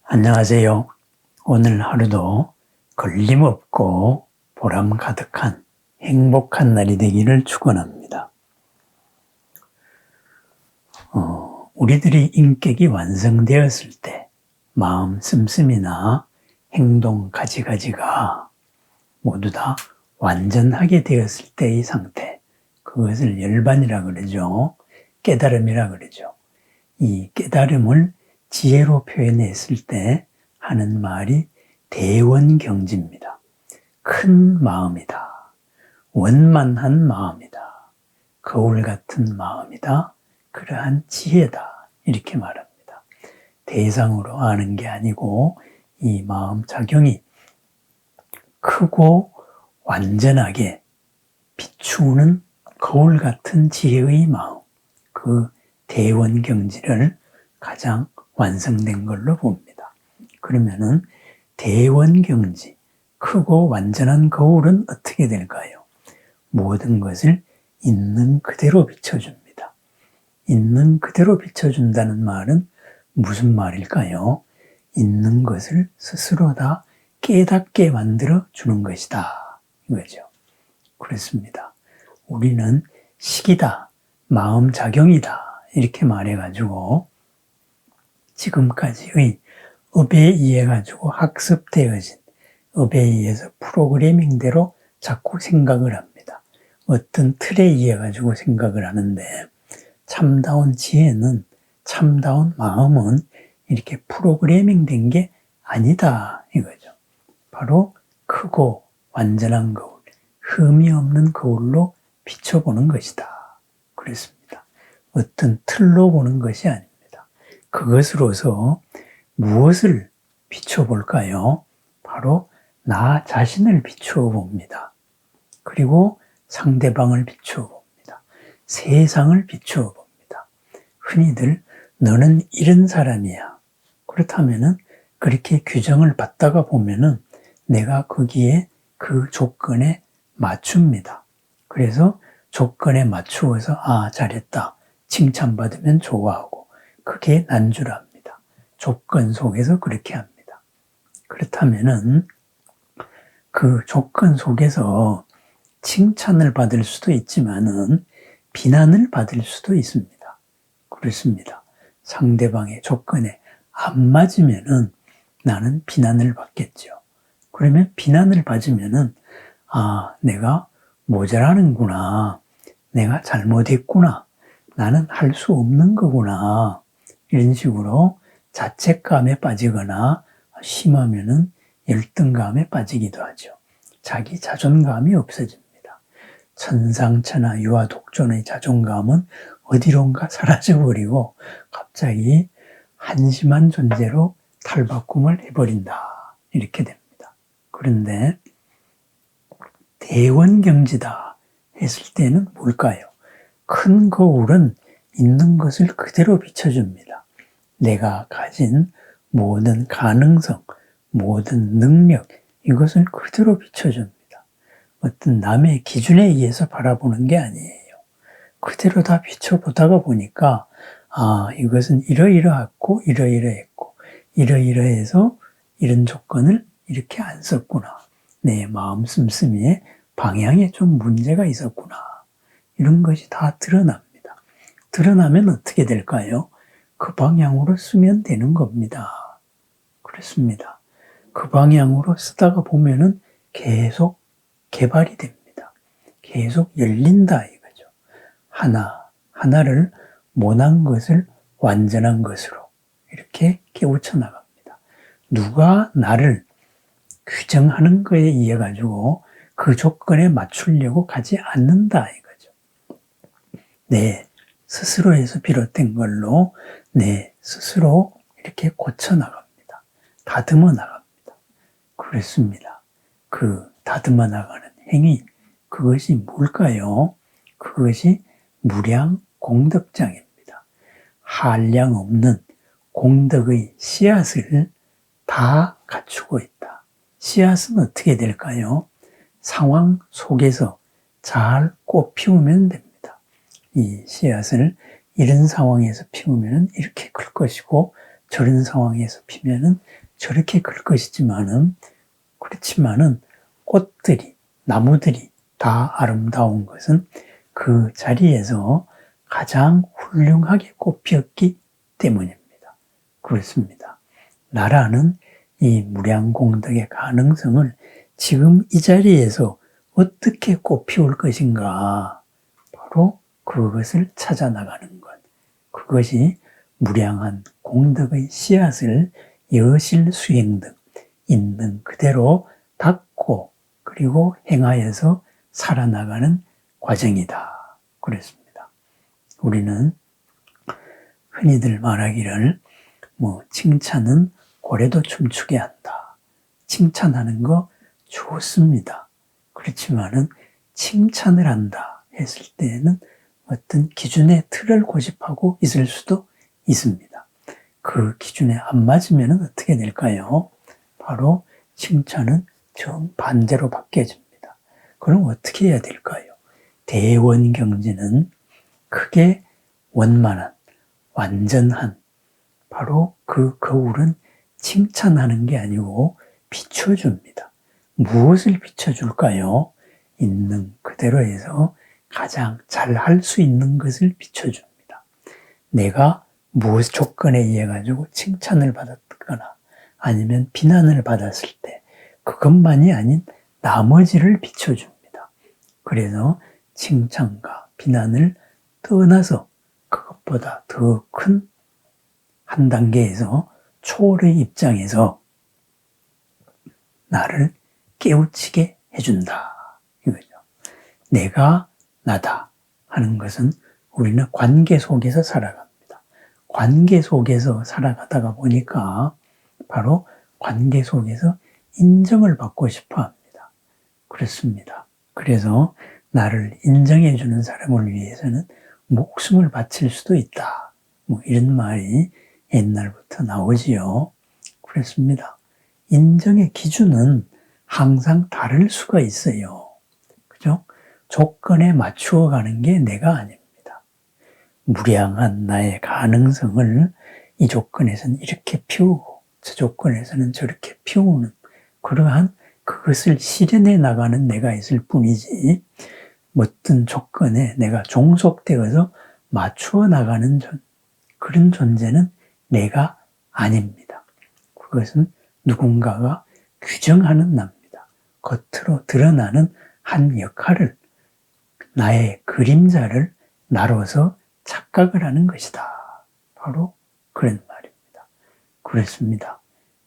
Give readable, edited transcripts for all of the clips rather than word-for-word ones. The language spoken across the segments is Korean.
안녕하세요. 오늘 하루도 걸림없고 보람 가득한 행복한 날이 되기를 축원합니다. 우리들이 인격이 완성되었을 때 마음 씀씀이나 행동 가지가지가 모두 다 완전하게 되었을 때의 상태, 그것을 열반이라 그러죠. 깨달음이라 그러죠. 이 깨달음을 지혜로 표현했을 때 하는 말이 대원경지입니다. 큰 마음이다. 원만한 마음이다. 거울 같은 마음이다. 그러한 지혜다. 이렇게 말합니다. 대상으로 아는 게 아니고 이 마음 작용이 크고 완전하게 비추는 거울 같은 지혜의 마음, 그 대원경지를 가장 완성된 걸로 봅니다. 그러면은 대원경지, 크고 완전한 거울은 어떻게 될까요? 모든 것을 있는 그대로 비춰줍니다. 있는 그대로 비춰준다는 말은 무슨 말일까요? 있는 것을 스스로 다 깨닫게 만들어 주는 것이다. 이거죠. 그렇습니다. 우리는 식이다, 마음작용이다 이렇게 말해가지고 지금까지의 업에 의해 가지고 학습되어진 업에 의해서 프로그래밍대로 자꾸 생각을 합니다. 어떤 틀에 의해 가지고 생각을 하는데 참다운 지혜는, 참다운 마음은 이렇게 프로그래밍 된 게 아니다 이거죠. 바로 크고 완전한 거울, 흠이 없는 거울로 비춰보는 것이다. 그렇습니다. 어떤 틀로 보는 것이 아닙니다. 그것으로서 무엇을 비춰볼까요? 바로 나 자신을 비추어 봅니다. 그리고 상대방을 비추어 봅니다. 세상을 비추어 봅니다. 흔히들 너는 이런 사람이야. 그렇다면은 그렇게 규정을 받다가 보면은 내가 거기에 그 조건에 맞춥니다. 그래서 조건에 맞추어서 잘했다. 칭찬받으면 좋아하고 그게 난 줄 압니다. 조건 속에서 그렇게 합니다. 그렇다면은 그 조건 속에서 칭찬을 받을 수도 있지만은 비난을 받을 수도 있습니다. 그렇습니다. 상대방의 조건에 안 맞으면은 나는 비난을 받겠죠. 그러면 비난을 받으면은 내가 모자라는구나. 내가 잘못했구나. 나는 할 수 없는 거구나. 이런 식으로 자책감에 빠지거나 심하면은 열등감에 빠지기도 하죠. 자기 자존감이 없어집니다. 천상천하 유아독존의 자존감은 어디론가 사라져버리고 갑자기 한심한 존재로 탈바꿈을 해버린다. 이렇게 됩니다. 그런데 대원경지다 했을 때는 뭘까요? 큰 거울은 있는 것을 그대로 비춰줍니다. 내가 가진 모든 가능성, 모든 능력, 이것을 그대로 비춰줍니다. 어떤 남의 기준에 의해서 바라보는 게 아니에요. 그대로 다 비춰보다가 보니까 이것은 이러이러했고 이러이러했고 이러이러해서 이런 조건을 이렇게 안 썼구나. 내 마음 씀씀이에 방향에 좀 문제가 있었구나. 이런 것이 다 드러납니다. 드러나면 어떻게 될까요? 그 방향으로 쓰면 되는 겁니다. 그렇습니다. 그 방향으로 쓰다가 보면은 계속 개발이 됩니다. 계속 열린다 이거죠. 하나를 못한 것을 완전한 것으로 이렇게 깨우쳐 나갑니다. 누가 나를 규정하는 거에 의해 가지고 그 조건에 맞추려고 가지 않는다 이거죠. 내 스스로에서 비롯된 걸로 내 스스로 이렇게 고쳐 나갑니다. 다듬어 나갑니다. 그렇습니다. 그 다듬어 나가는 행위, 그것이 뭘까요? 그것이 무량공덕장입니다. 한량 없는 공덕의 씨앗을 다 갖추고 있다. 씨앗은 어떻게 될까요? 상황 속에서 잘 꽃 피우면 됩니다. 이 씨앗을 이런 상황에서 피우면 이렇게 클 것이고 저런 상황에서 피면은 저렇게 클 것이지만은, 그렇지만은 꽃들이, 나무들이 다 아름다운 것은 그 자리에서 가장 훌륭하게 꽃피었기 때문입니다. 그렇습니다. 나라는 이 무량공덕의 가능성을 지금 이 자리에서 어떻게 꽃피울 것인가, 바로 그것을 찾아 나가는 것. 그것이 무량한 공덕의 씨앗을 여실 수행 등 있는 그대로 닦고 그리고 행하여서 살아나가는 과정이다. 그랬습니다. 우리는 흔히들 말하기를 칭찬은 고래도 춤추게 한다. 칭찬하는 거 좋습니다. 그렇지만은 칭찬을 한다 했을 때에는 어떤 기준의 틀을 고집하고 있을 수도 있습니다. 그 기준에 안 맞으면 어떻게 될까요? 바로 칭찬은 정반대로 바뀌어집니다. 그럼 어떻게 해야 될까요? 대원경지는 크게 원만한, 완전한, 바로 그 거울은 칭찬하는 게 아니고 비춰줍니다. 무엇을 비춰줄까요? 있는 그대로에서 가장 잘 할 수 있는 것을 비춰줍니다. 내가 무엇 조건에 의해 가지고 칭찬을 받았거나 아니면 비난을 받았을 때 그것만이 아닌 나머지를 비춰줍니다. 그래서 칭찬과 비난을 떠나서 그것보다 더 큰 한 단계에서 초월의 입장에서 나를 깨우치게 해준다. 이거죠. 내가 나다 하는 것은 우리는 관계 속에서 살아갑니다. 관계 속에서 살아가다가 보니까 바로 관계 속에서 인정을 받고 싶어 합니다. 그렇습니다. 그래서 나를 인정해주는 사람을 위해서는 목숨을 바칠 수도 있다. 이런 말이 옛날부터 나오지요. 그렇습니다. 인정의 기준은 항상 다를 수가 있어요. 그죠? 조건에 맞추어 가는 게 내가 아닙니다. 무량한 나의 가능성을 이 조건에서는 이렇게 피우고 저 조건에서는 저렇게 피우는 그러한 그것을 실현해 나가는 내가 있을 뿐이지 어떤 조건에 내가 종속되어서 맞추어 나가는 그런 존재는 내가 아닙니다. 그것은 누군가가 규정하는 납니다. 겉으로 드러나는 한 역할을 나의 그림자를 나로서 착각을 하는 것이다. 바로 그런 말입니다. 그렇습니다.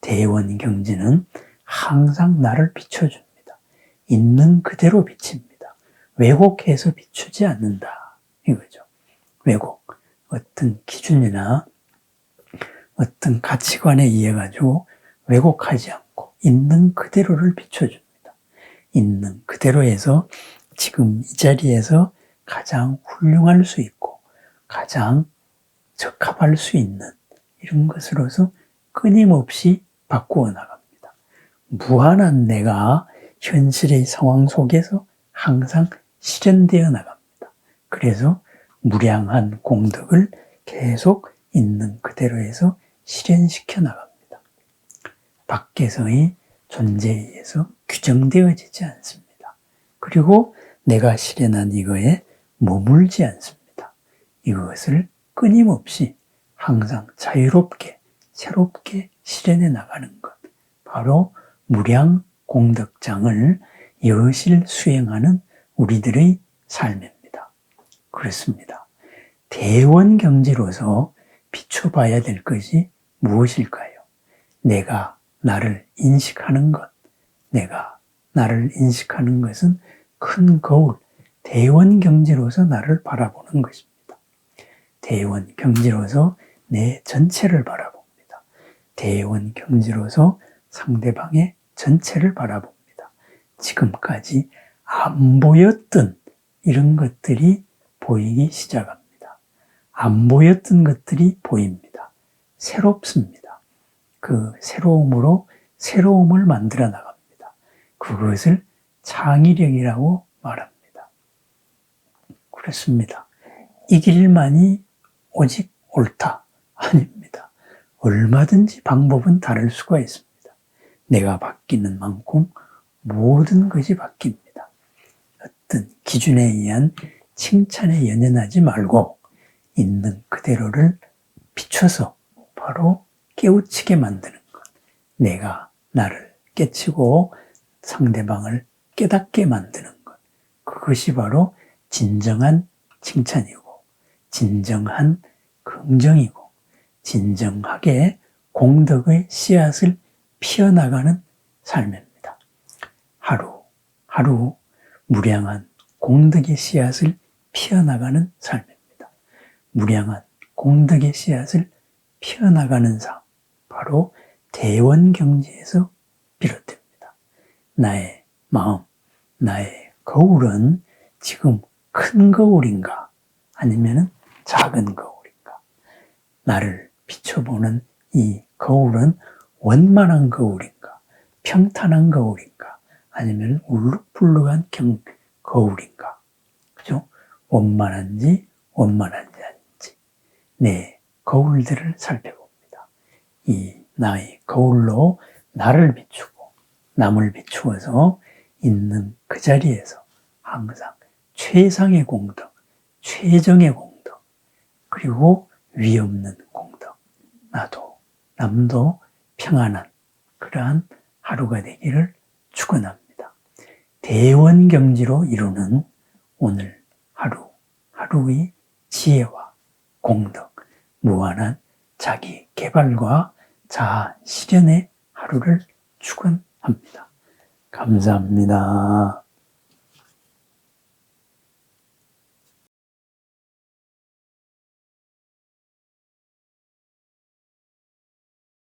대원경지는 항상 나를 비춰줍니다. 있는 그대로 비칩니다. 왜곡해서 비추지 않는다. 이거죠. 왜곡. 어떤 기준이나 어떤 가치관에 의해 가지고 왜곡하지 않고 있는 그대로를 비춰줍니다. 있는 그대로에서 지금 이 자리에서 가장 훌륭할 수 있고 가장 적합할 수 있는 이런 것으로서 끊임없이 바꾸어 나갑니다. 무한한 내가 현실의 상황 속에서 항상 실현되어 나갑니다. 그래서 무량한 공덕을 계속 있는 그대로에서 실현시켜 나갑니다. 밖에서의 존재에 의해서 규정되어지지 않습니다. 그리고 내가 실현한 이거에 머물지 않습니다. 이것을 끊임없이 항상 자유롭게 새롭게 실현해 나가는 것, 바로 무량 공덕장을 여실 수행하는 우리들의 삶입니다. 그렇습니다. 대원경지로서 비춰봐야 될 것이 무엇일까요? 내가 나를 인식하는 것, 내가 나를 인식하는 것은 큰 거울, 대원경지로서 나를 바라보는 것입니다. 대원경지로서 내 전체를 바라봅니다. 대원경지로서 상대방의 전체를 바라봅니다. 지금까지 안 보였던 이런 것들이 보이기 시작합니다. 안 보였던 것들이 보입니다. 새롭습니다. 그 새로움으로 새로움을 만들어 나갑니다. 그것을 창의력이라고 말합니다. 그렇습니다. 이 길만이 오직 옳다? 아닙니다. 얼마든지 방법은 다를 수가 있습니다. 내가 바뀌는 만큼 모든 것이 바뀝니다. 어떤 기준에 의한 칭찬에 연연하지 말고 있는 그대로를 비춰서 바로 깨우치게 만드는 것. 내가 나를 깨치고 상대방을 깨닫게 만드는 것. 그것이 바로 진정한 칭찬이고 진정한 긍정이고 진정하게 공덕의 씨앗을 피어나가는 삶입니다. 하루 무량한 공덕의 씨앗을 피어나가는 삶입니다. 무량한 공덕의 씨앗을 피어나가는 삶, 바로 대원경지에서 비롯됩니다. 나의 마음, 나의 거울은 지금 큰 거울인가 아니면 작은 거울인가? 나를 비춰보는 이 거울은 원만한 거울인가? 평탄한 거울인가? 아니면 울룩불룩한 거울인가? 그죠? 원만한지 원만하지 않은지 내 거울들을 살펴봅니다. 이 나의 거울로 나를 비추고 남을 비추어서 있는 그 자리에서 항상 최상의 공덕, 최정의 공덕, 그리고 위없는 공덕, 나도 남도 평안한 그러한 하루가 되기를 축원합니다. 대원경지로 이루는 오늘 하루의 지혜와 공덕, 무한한 자기 개발과 자아 실현의 하루를 축원합니다. 감사합니다.